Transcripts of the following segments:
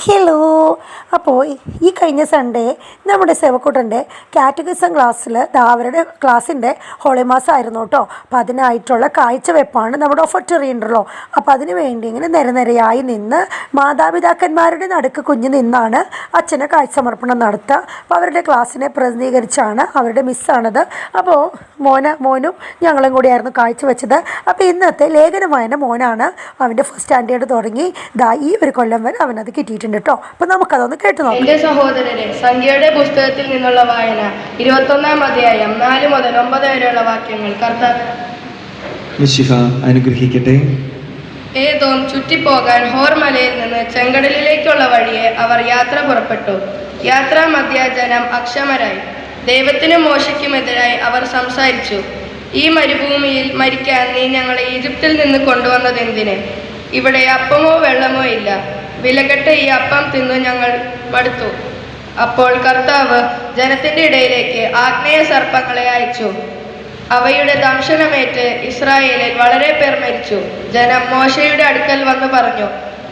Hello. അപ്പോൾ ഈ കഴിഞ്ഞ സൺഡേ നമ്മുടെ സേവക്കൂട്ടൻ്റെ കാറ്റഗിസം ക്ലാസ്സിൽ അവരുടെ ക്ലാസ്സിൻ്റെ ഹോളി മാസമായിരുന്നു കേട്ടോ. അപ്പോൾ അതിനായിട്ടുള്ള കാഴ്ചവെപ്പാണ് നമ്മുടെ ഒഫറ്ററി ഉണ്ടല്ലോ. അപ്പോൾ അതിന് വേണ്ടി ഇങ്ങനെ നിരനിരയായി നിന്ന് മാതാപിതാക്കന്മാരുടെ നടുക്ക് കുഞ്ഞ് നിന്നാണ് അച്ഛനെ കാഴ്ച സമർപ്പണം നടത്തുക. അപ്പോൾ അവരുടെ ക്ലാസ്സിനെ പ്രതിനിധീകരിച്ചാണ് അവരുടെ മിസ്സാണത്. അപ്പോൾ മോനും ഞങ്ങളും കൂടിയായിരുന്നു കാഴ്ച വെച്ചത്. അപ്പോൾ ഇന്നത്തെ ലേഖന വായന മോനാണ്. അവൻ്റെ ഫസ്റ്റ് സ്റ്റാൻഡേർഡ് തുടങ്ങി ഈ ഒരു കൊല്ലം വരെ അവനത് കിട്ടിയിട്ടുണ്ട് കേട്ടോ. അപ്പോൾ നമുക്കതൊന്ന് കേട്ടു നോക്കാം. എൻ്റെ സഹോദരരെ, സംഖ്യയുടെ പുസ്തകത്തിൽ നിന്നുള്ള വായന 21-ാം അധ്യായം 4 മുതൽ 9 വരെയുള്ള വാക്യങ്ങൾ. കർത്താവ് അനുഗ്രഹിക്കട്ടെ. ഏദോം ചുറ്റിപ്പോകാൻ ഹോർ മലയിൽ നിന്ന് ചെങ്കടലിലേക്കുള്ള വഴിയെ അവർ യാത്ര പുറപ്പെട്ടു. യാത്രാ മധ്യ ജനം അക്ഷമരായി. ദൈവത്തിനും മോശയ്ക്കുമെതിരായി അവർ സംസാരിച്ചു. ഈ മരുഭൂമിയിൽ മരിക്കാൻ നീ ഞങ്ങളെ ഈജിപ്തിൽ നിന്ന് കൊണ്ടുവന്നതെന്തിന്? ഇവിടെ അപ്പമോ വെള്ളമോ ഇല്ല. വിലകെട്ട ഈ അപ്പം തിന്നു ഞങ്ങൾ മടുത്തു. അപ്പോൾ കർത്താവ് ജനത്തിൻ്റെ ഇടയിലേക്ക് ആഗ്നേയ സർപ്പങ്ങളെ അയച്ചു. അവയുടെ ദംശനമേറ്റ് ഇസ്രായേലിൽ വളരെ പേർ മരിച്ചു. ജനം മോശയുടെ അടുക്കൽ വന്നു പറഞ്ഞു,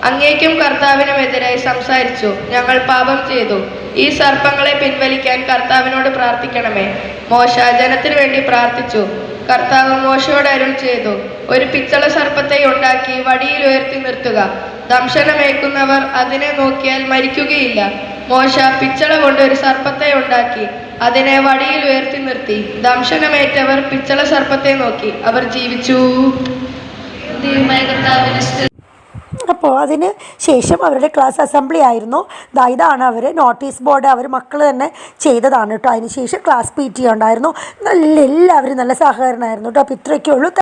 അങ്ങേക്കും കർത്താവിനുമെതിരായി സംസാരിച്ചു. ഞങ്ങൾ പാപം ചെയ്തു. ഈ സർപ്പങ്ങളെ പിൻവലിക്കാൻ കർത്താവിനോട് പ്രാർത്ഥിക്കണമേ. മോശ ജനത്തിനു വേണ്ടി പ്രാർത്ഥിച്ചു. കർത്താവ് മോശയോട് അരുൾ ചെയ്തു, ഒരു പിച്ചള സർപ്പത്തെ ഉണ്ടാക്കി വടിയിൽ ഉയർത്തി നിർത്തുക. ദംശനമേക്കുന്നവർ അതിനെ നോക്കിയാൽ മരിക്കുകയില്ല. മോശ പിച്ചള കൊണ്ട് ഒരു സർപ്പത്തെ ഉണ്ടാക്കി അതിനെ വടിയിൽ ഉയർത്തി നിർത്തി. ദംശനമേറ്റവർ പിച്ചള സർപ്പത്തെ നോക്കി അവർ ജീവിച്ചു. അപ്പോൾ അതിന് ശേഷം അവരുടെ ക്ലാസ് അസംബ്ലി ആയിരുന്നു. ഇതാണ് അവർ നോട്ടീസ് ബോർഡ് അവർ മക്കൾ തന്നെ ചെയ്തതാണ് കേട്ടോ. അതിന് ശേഷം ക്ലാസ് PT ഉണ്ടായിരുന്നു. എല്ലാവരും നല്ല സഹകരണമായിരുന്നു കേട്ടോ. അപ്പോൾ ഇത്രയൊക്കെ ഉള്ളൂ.